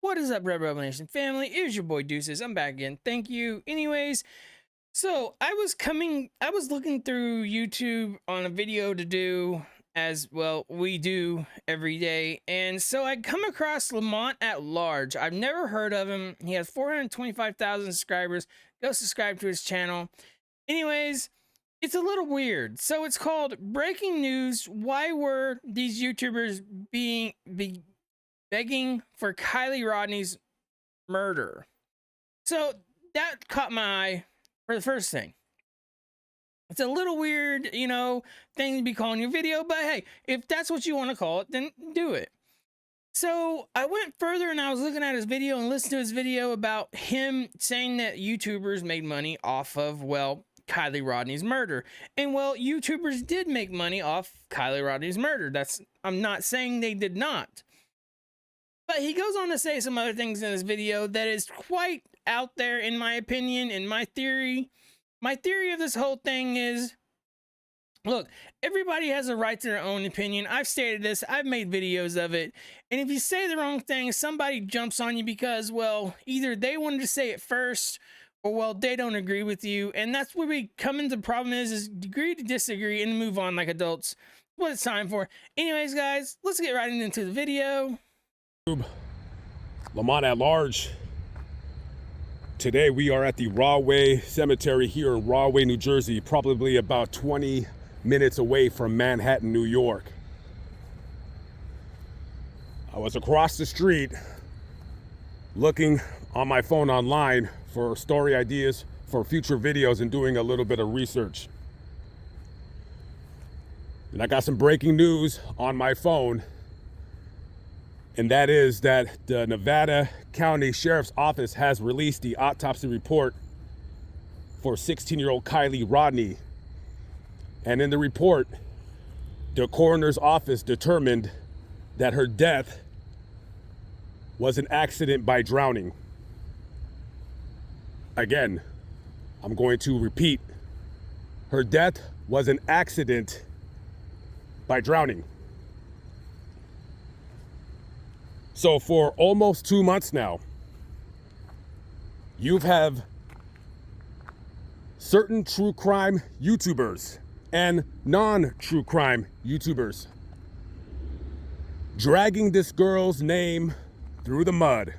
What is up, RedRebel Nation family? It was your boy Deuces. I'm back again. Thank you. Anyways, so I was looking through YouTube on a video to do, as well we do every day, and so I come across Lamont at Large. I've never heard of him. He has 425,000 subscribers. Go subscribe to his channel. Anyways, it's a little weird. So it's called Breaking News. Why were these YouTubers begging for Kiely Rodni's murder? So that caught my eye for the first thing. It's a little weird, thing to be calling your video, but hey, if that's what you want to call it, then do it. So I went further and I was looking at his video and listened to his video about him saying that YouTubers made money off of, well, Kiely Rodni's murder. And well, YouTubers did make money off Kiely Rodni's murder. I'm not saying they did not. But he goes on to say some other things in this video that is quite out there, in my opinion, and my theory. My theory of this whole thing is, look, everybody has a right to their own opinion. I've stated this. I've made videos of it. And if you say the wrong thing, somebody jumps on you because, well, either they wanted to say it first or, well, they don't agree with you. And that's where we come into the problem is agree to disagree and move on like adults. That's what it's time for. Anyways, guys, let's get right into the video. Lamont at Large. Today we are at the Rahway Cemetery here in Rahway, New Jersey, probably about 20 minutes away from Manhattan, New York. I was across the street looking on my phone online for story ideas for future videos and doing a little bit of research. And I got some breaking news on my phone. And that is that the Nevada County Sheriff's Office has released the autopsy report for 16-year-old Kiely Rodni. And in the report, the coroner's office determined that her death was an accident by drowning. Again, I'm going to repeat. Her death was an accident by drowning. So for almost 2 months now, you've have certain true crime YouTubers and non-true crime YouTubers dragging this girl's name through the mud,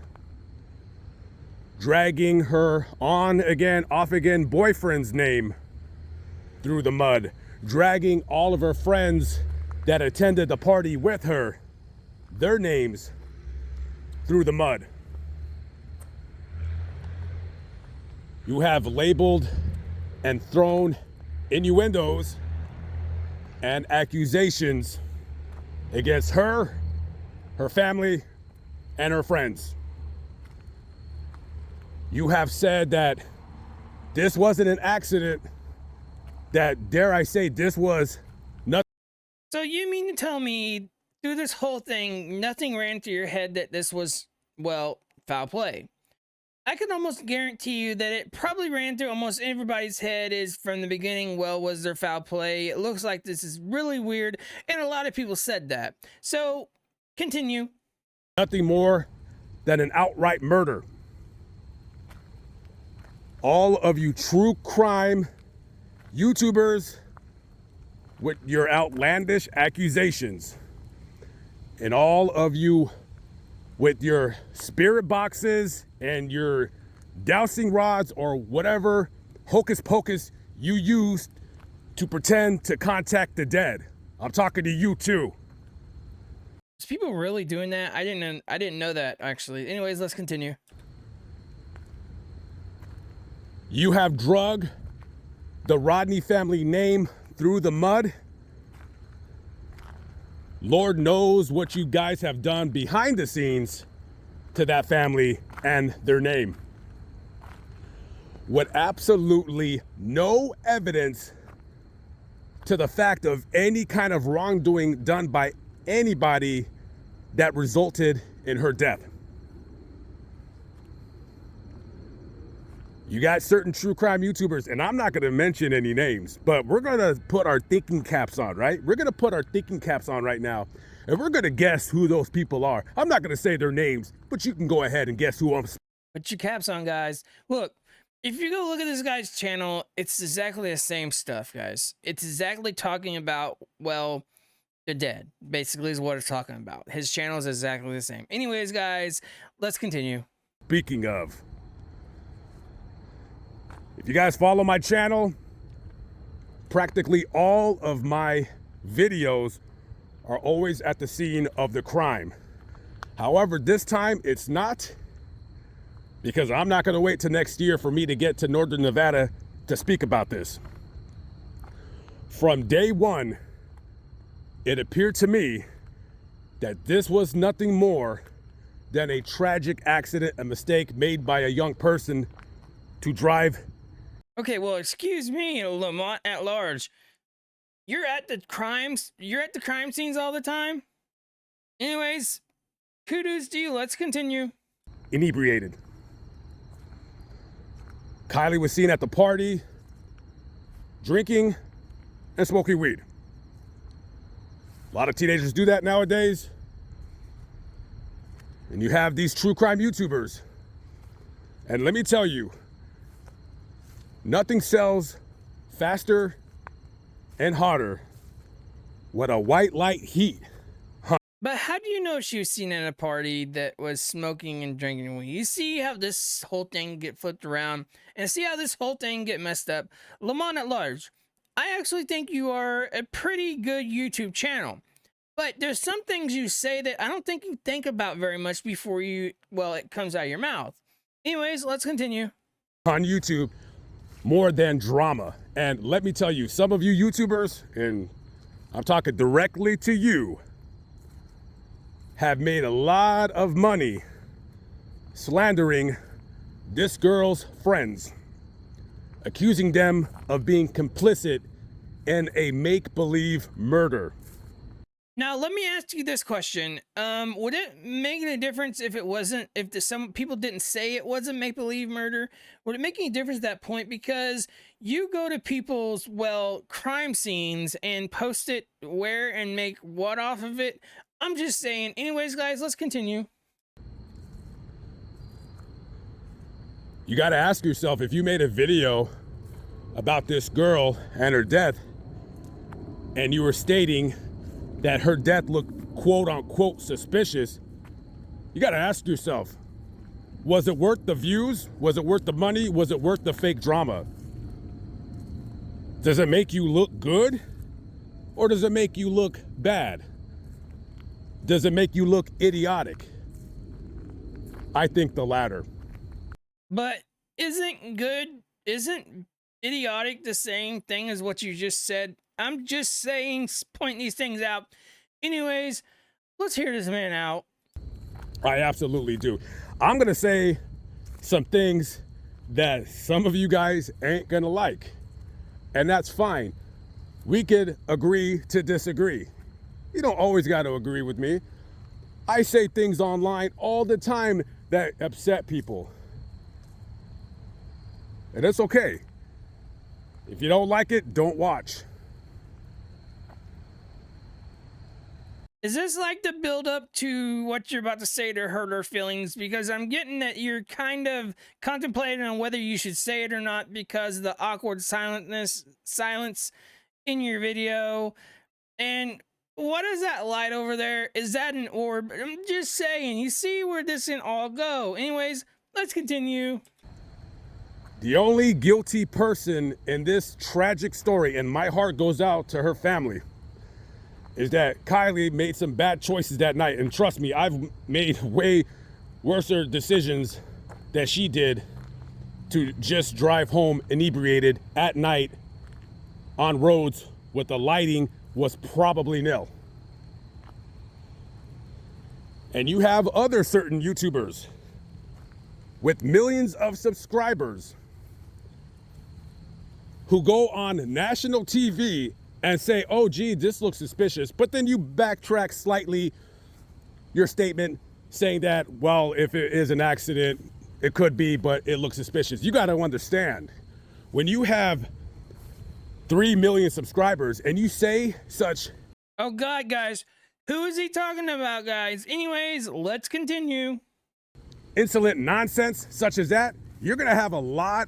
dragging her on again, off again boyfriend's name through the mud, dragging all of her friends that attended the party with her, their names through the mud. You have labeled and thrown innuendos and accusations against her, her family, and her friends. You have said that this wasn't an accident, that, dare I say, this was nothing. So you mean to tell me through this whole thing, nothing ran through your head that this was, well, foul play? I can almost guarantee you that it probably ran through almost everybody's head is from the beginning, well, was there foul play? It looks like this is really weird, and a lot of people said that. So, continue. Nothing more than an outright murder. All of you true crime YouTubers with your outlandish accusations, and all of you with your spirit boxes and your dowsing rods or whatever hocus pocus you used to pretend to contact the dead. I'm talking to you too. Is people really doing that? I didn't know that, actually. Anyways, let's continue. You have drug the Rodni family name through the mud. Lord knows what you guys have done behind the scenes to that family and their name. With absolutely no evidence to the fact of any kind of wrongdoing done by anybody that resulted in her death. You got certain true crime YouTubers, and I'm not going to mention any names, but we're going to put our thinking caps on, right? We're going to put our thinking caps on right now And we're gonna guess who those people are. I'm not gonna say their names, but you can go ahead and guess who I'm. Put your caps on, guys. Look, if you go look at this guy's channel, it's exactly the same stuff, guys. It's exactly talking about, well, the dead, basically, is what it's talking about. His channel is exactly the same. Anyways, guys, let's continue. Speaking of, if you guys follow my channel, practically all of my videos are always at the scene of the crime. However, this time it's not, because I'm not going to wait till next year for me to get to Northern Nevada to speak about this. From day one, it appeared to me that this was nothing more than a tragic accident, a mistake made by a young person to drive. Okay, well, excuse me, Lamont at large. You're at the crime scenes all the time? Anyways, kudos to you. Let's continue. Inebriated. Kiely was seen at the party, drinking and smoking weed. A lot of teenagers do that nowadays. And you have these true crime YouTubers. And let me tell you, nothing sells faster and hotter with a white light heat. But how do you know she was seen at a party that was smoking and drinking weed? You see how this whole thing get flipped around and see how this whole thing get messed up. Lamont at large, I actually think you are a pretty good YouTube channel. But there's some things you say that I don't think you think about very much before it comes out of your mouth. Anyways, let's continue. On YouTube, more than drama. And let me tell you, some of you YouTubers, and I'm talking directly to you, have made a lot of money slandering this girl's friends, accusing them of being complicit in a make-believe murder. Now, let me ask you this question. Would it make any difference if some people didn't say it wasn't make-believe murder? Would it make any difference at that point? Because you go to people's, crime scenes and post it where and make what off of it? I'm just saying. Anyways, guys, let's continue. You got to ask yourself, if you made a video about this girl and her death, and you were stating that her death looked quote unquote suspicious, you got to ask yourself, was it worth the views? Was it worth the money? Was it worth the fake drama? Does it make you look good? Or does it make you look bad? Does it make you look idiotic? I think the latter. But isn't idiotic the same thing as what you just said? I'm just saying, pointing these things out. Anyways, let's hear this man out. I absolutely do. I'm going to say some things that some of you guys ain't going to like. And that's fine. We could agree to disagree. You don't always got to agree with me. I say things online all the time that upset people. And it's okay. If you don't like it, don't watch. Is this like the build up to what you're about to say to hurt her feelings? Because I'm getting that you're kind of contemplating on whether you should say it or not because of the awkward silence in your video. And what is that light over there? Is that an orb? I'm just saying, you see where this can all go. Anyways, let's continue. The only guilty person in this tragic story, and my heart goes out to her family, is that Kiely made some bad choices that night. And trust me, I've made way worse decisions than she did to just drive home inebriated at night on roads with the lighting was probably nil. And you have other certain YouTubers with millions of subscribers who go on national TV and say, oh, gee, this looks suspicious. But then you backtrack slightly your statement saying that, well, if it is an accident, it could be, but it looks suspicious. You got to understand, when you have 3 million subscribers and you say such... Oh, God, guys. Who is he talking about, guys? Anyways, let's continue. Insolent nonsense such as that, you're going to have a lot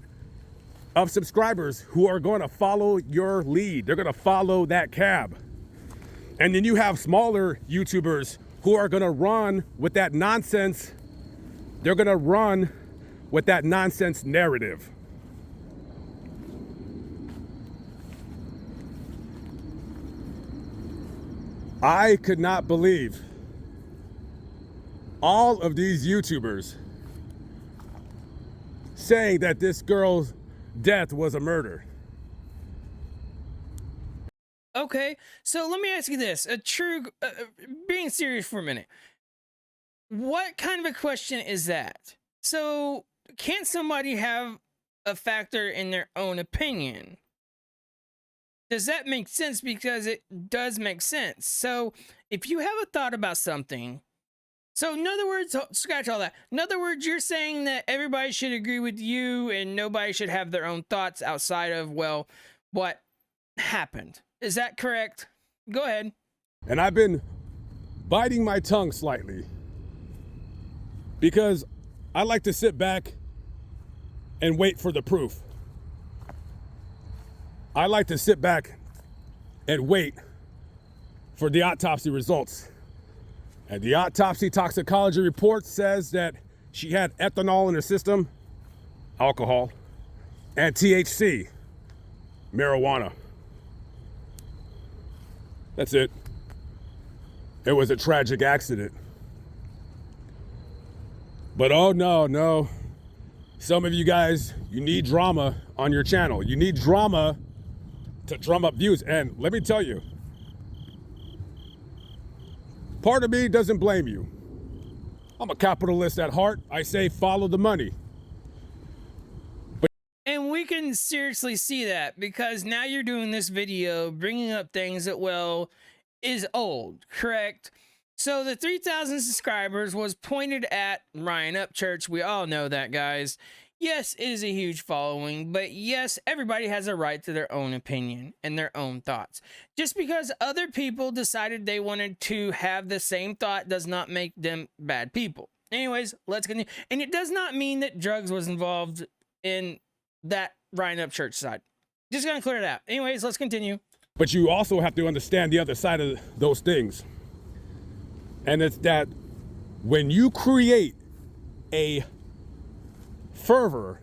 of subscribers who are going to follow your lead. They're going to follow that cab. And then you have smaller YouTubers who are going to run with that nonsense. They're going to run with that nonsense narrative. I could not believe all of these YouTubers saying that this girl's death was a murder. Okay, so let me ask you this: being serious for a minute, what kind of a question is that? So, can't somebody have a factor in their own opinion? Does that make sense? Because it does make sense. So, if you have a thought about something, so in other words, scratch all that. In other words, you're saying that everybody should agree with you and nobody should have their own thoughts outside of, well, what happened. Is that correct? Go ahead. And I've been biting my tongue slightly because I like to sit back and wait for the proof. I like to sit back and wait for the autopsy results. And the autopsy toxicology report says that she had ethanol in her system, alcohol, and THC, marijuana. That's it. It was a tragic accident. But oh no. Some of you guys, you need drama on your channel. You need drama to drum up views. And let me tell you, part of me doesn't blame you. I'm a capitalist at heart. I say follow the money. And we can seriously see that because now you're doing this video bringing up things that, well, is old, correct? So the 3,000 subscribers was pointed at Ryan Upchurch. We all know that, guys. Yes, it is a huge following, but yes, everybody has a right to their own opinion and their own thoughts. Just because other people decided they wanted to have the same thought does not make them bad people. Anyways, let's continue. And it does not mean that drugs was involved in that Ryan Upchurch side. Just gonna clear it out. Anyways, let's continue. But you also have to understand the other side of those things. And it's that when you create a fervor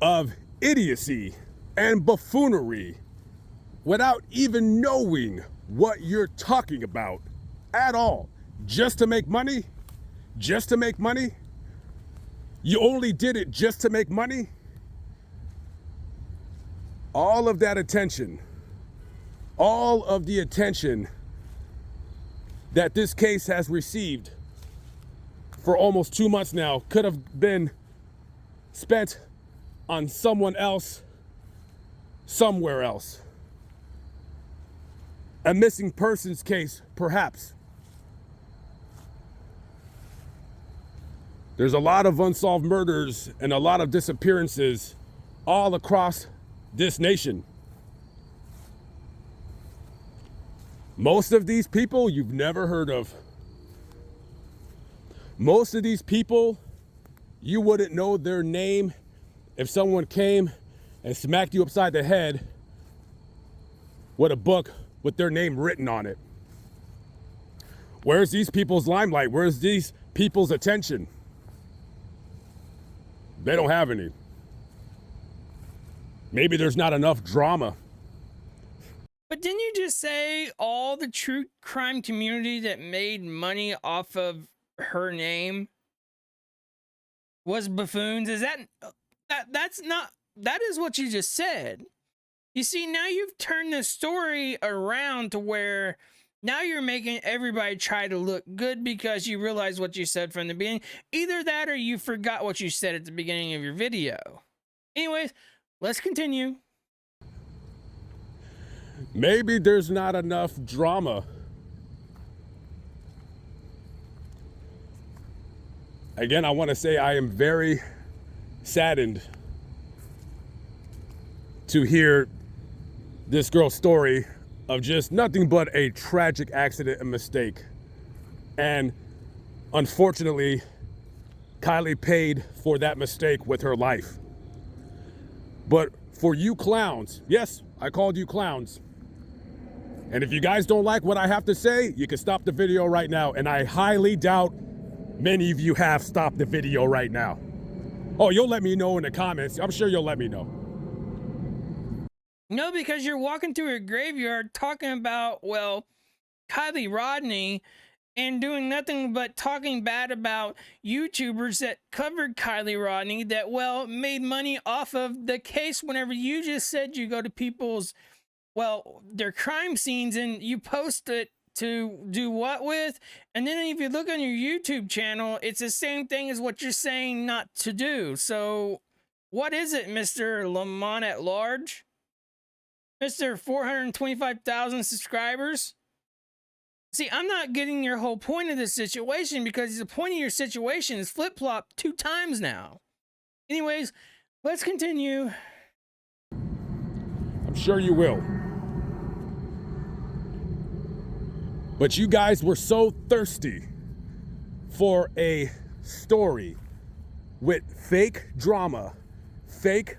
of idiocy and buffoonery without even knowing what you're talking about at all, just to make money, you only did it just to make money, all of that attention, all of the attention that this case has received for almost 2 months now could have been spent on someone else, somewhere else. A missing persons case, perhaps. There's a lot of unsolved murders and a lot of disappearances all across this nation. Most of these people you've never heard of. Most of these people, you wouldn't know their name if someone came and smacked you upside the head with a book with their name written on it. Where's these people's limelight? Where's these people's attention? They don't have any. Maybe there's not enough drama. But didn't you just say all the true crime community that made money off of her name was buffoons? Is that's not, that is what you just said. You see, now you've turned the story around to where now you're making everybody try to look good because you realize what you said from the beginning. Either that or you forgot what you said at the beginning of your video. Anyways, let's continue. Maybe there's not enough drama. Again, I want to say I am very saddened to hear this girl's story of just nothing but a tragic accident and mistake. And unfortunately, Kiely paid for that mistake with her life. But for you clowns, yes, I called you clowns. And if you guys don't like what I have to say, you can stop the video right now. And I highly doubt many of you have stopped the video right now. Oh, you'll let me know in the comments. I'm sure you'll let me know. No, because you're walking through a graveyard talking about, well, Kiely Rodni, and doing nothing but talking bad about YouTubers that covered Kiely Rodni that, well, made money off of the case whenever you just said you go to people's, well, their crime scenes and you post it to do what with? And then if you look on your YouTube channel, it's the same thing as what you're saying not to do. So what is it, Mr. Lamont at large? Mr. 425,000 subscribers? See, I'm not getting your whole point of this situation because the point of your situation is flip-flopped 2 times now. Anyways, let's continue. I'm sure you will. But you guys were so thirsty for a story with fake drama, fake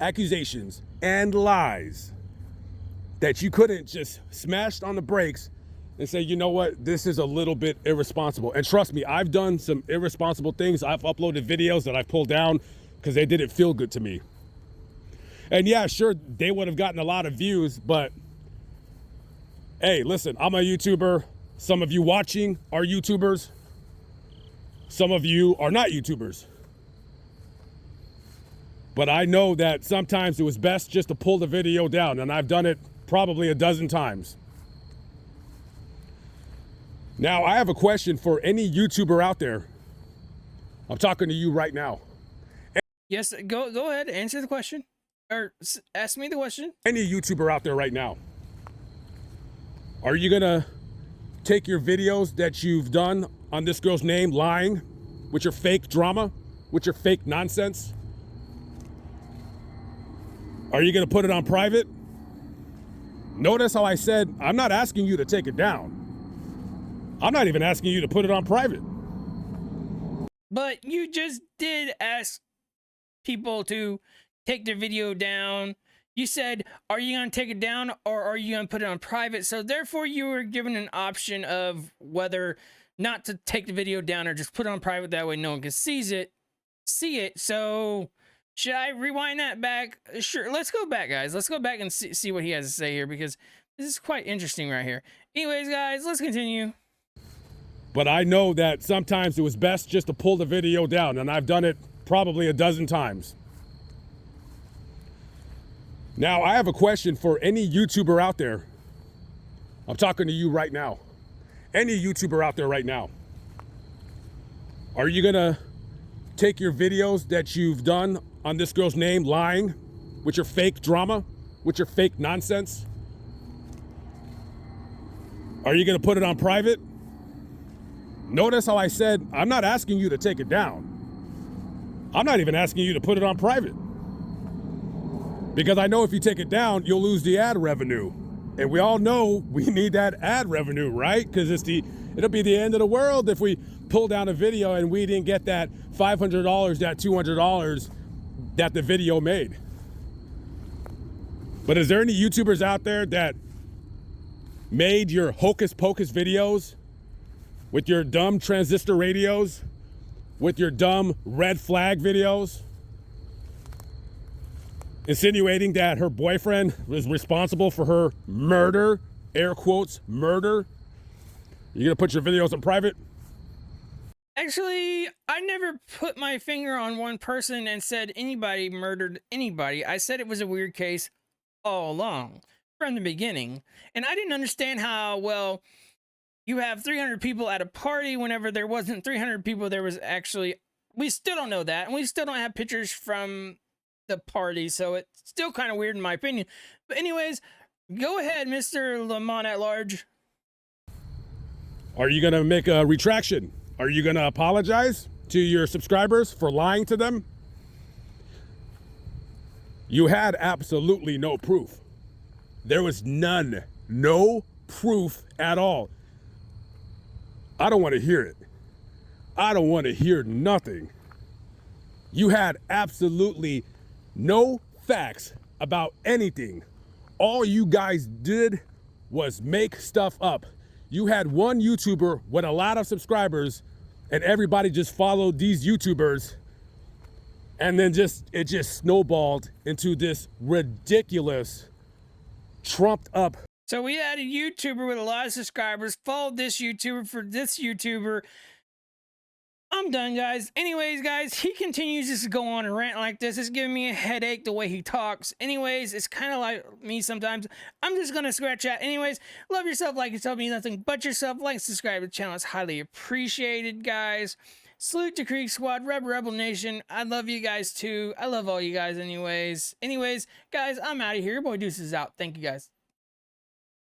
accusations, and lies that you couldn't just smash on the brakes and say, you know what, this is a little bit irresponsible. And trust me, I've done some irresponsible things. I've uploaded videos that I've pulled down because they didn't feel good to me. And yeah, sure, they would have gotten a lot of views, but hey, listen, I'm a YouTuber. Some of you watching are YouTubers. Some of you are not YouTubers. But I know that sometimes it was best just to pull the video down, and I've done it probably a dozen times. Now, I have a question for any YouTuber out there. I'm talking to you right now. Yes, go ahead, answer the question. Or ask me the question. Any YouTuber out there right now. Are you gonna take your videos that you've done on this girl's name, lying, with your fake drama, with your fake nonsense? Are you gonna put it on private? Notice how I said, I'm not asking you to take it down. I'm not even asking you to put it on private. But you just did ask people to take their video down. You said, are you going to take it down or are you going to put it on private? So therefore you were given an option of whether not to take the video down or just put it on private. That way no one can see it. So should I rewind that back? Sure. Let's go back, guys. Let's go back and see what he has to say here, because this is quite interesting right here. Anyways, guys, let's continue. But I know that sometimes it was best just to pull the video down, and I've done it probably a dozen times. Now, I have a question for any YouTuber out there. I'm talking to you right now. Any YouTuber out there right now. Are you gonna take your videos that you've done on this girl's name, lying, with your fake drama, with your fake nonsense? Are you gonna put it on private? Notice how I said, I'm not asking you to take it down. I'm not even asking you to put it on private. Because I know if you take it down, you'll lose the ad revenue. And we all know we need that ad revenue, right? Because it'll be the end of the world if we pull down a video and we didn't get that $500, that $200 that the video made. But is there any YouTubers out there that made your hocus pocus videos with your dumb transistor radios, with your dumb red flag videos, insinuating that her boyfriend was responsible for her murder, air quotes, murder? You gonna put your videos in private? Actually, I never put my finger on one person and said anybody murdered anybody. I said it was a weird case all along, from the beginning. And I didn't understand how, well, you have 300 people at a party whenever there wasn't 300 people. There was actually, we still don't know that. And we still don't have pictures from the party. So it's still kind of weird in my opinion. But anyways, go ahead, Mr. Lamont at large. Are you gonna make a retraction? Are you gonna apologize to your subscribers for lying to them? You had absolutely no proof. There was none. No proof at all. I don't want to hear it. I don't want to hear nothing. You had absolutely no facts about anything. All you guys did was make stuff up. You had one YouTuber with a lot of subscribers and everybody just followed these YouTubers, and then it just snowballed into this ridiculous, trumped up. So we had a YouTuber with a lot of subscribers, followed this YouTuber for this YouTuber. I'm done, guys. Anyways, guys, he continues just to go on and rant like this. It's giving me a headache the way he talks. Anyways, it's kind of like me sometimes. I'm just going to scratch out. Anyways, love yourself, like yourself, mean nothing but yourself. Like, subscribe to the channel. It's highly appreciated, guys. Salute to Creek Squad, RedRebel Nation. I love you guys, too. I love all you guys anyways. Anyways, guys, I'm out of here. Your boy Deuce is out. Thank you, guys.